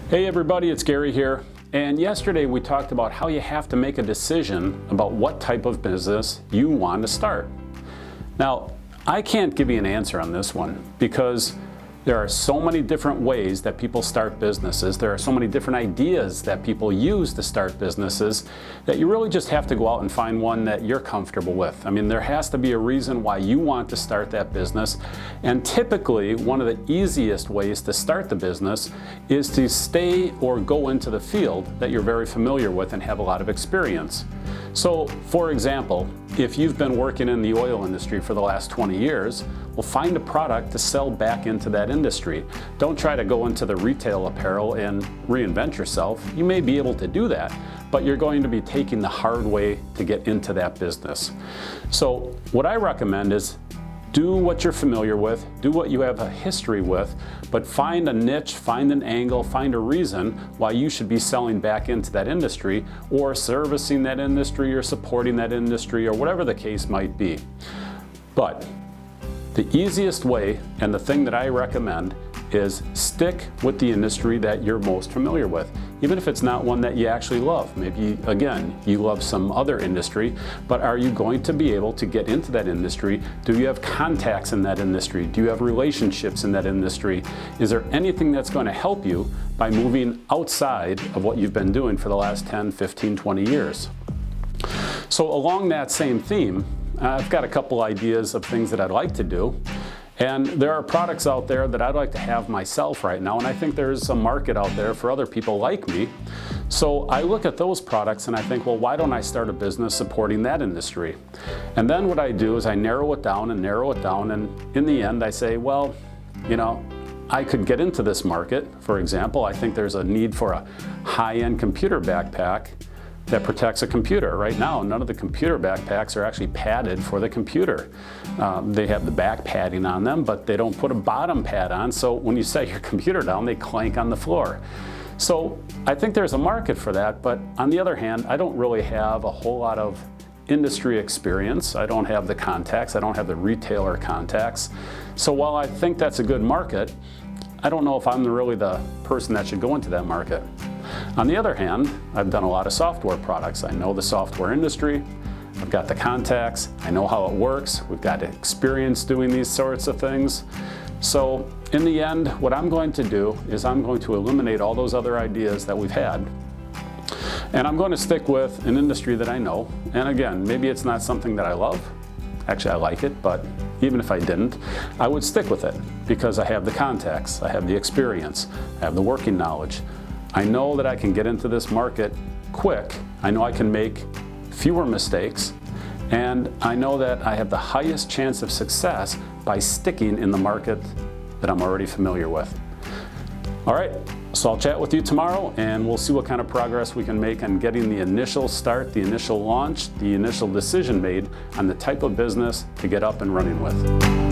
Hey everybody, it's Gary here. And yesterday we talked about how you have to make a decision about what type of business you want to start. Now, I can't give you an answer on this one because there are so many different ways that people start businesses. There are so many different ideas that people use to start businesses that you really just have to go out and find one that you're comfortable with. I mean, there has to be a reason why you want to start that business. And typically, one of the easiest ways to start the business is to stay or go into the field that you're very familiar with and have a lot of experience. So, for example, if you've been working in the oil industry for the last 20 years, well, find a product to sell back into that industry. Don't try to go into the retail apparel and reinvent yourself. You may be able to do that, but you're going to be taking the hard way to get into that business. So what I recommend is do what you're familiar with, do what you have a history with, but find a niche, find an angle, find a reason why you should be selling back into that industry or servicing that industry or supporting that industry or whatever the case might be. But the easiest way and the thing that I recommend is stick with the industry that you're most familiar with, even if it's not one that you actually love. Maybe, again, you love some other industry, but are you going to be able to get into that industry? Do you have contacts in that industry? Do you have relationships in that industry? Is there anything that's going to help you by moving outside of what you've been doing for the last 10, 15, 20 years? So along that same theme, I've got a couple ideas of things that I'd like to do. And there are products out there that I'd like to have myself right now, and I think there's a market out there for other people like me. So I look at those products and I think, well, why don't I start a business supporting that industry? And then what I do is I narrow it down, and in the end I say, well, you know, I could get into this market. For example, I think there's a need for a high-end computer backpack that protects a computer. Right now, none of the computer backpacks are actually padded for the computer. They have the back padding on them, but they don't put a bottom pad on, so when you set your computer down, they clank on the floor. So I think there's a market for that, but on the other hand, I don't really have a whole lot of industry experience. I don't have the contacts, I don't have the retailer contacts. So while I think that's a good market, I don't know if I'm really the person that should go into that market. On the other hand, I've done a lot of software products. I know the software industry, I've got the contacts, I know how it works, we've got experience doing these sorts of things. So in the end, what I'm going to do is I'm going to eliminate all those other ideas that we've had, and I'm going to stick with an industry that I know. And again, maybe it's not something that I love. Actually, I like it, but even if I didn't, I would stick with it because I have the contacts, I have the experience, I have the working knowledge. I know that I can get into this market quick. I know I can make fewer mistakes, and I know that I have the highest chance of success by sticking in the market that I'm already familiar with. All right, so I'll chat with you tomorrow, and we'll see what kind of progress we can make on getting the initial start, the initial launch, the initial decision made on the type of business to get up and running with.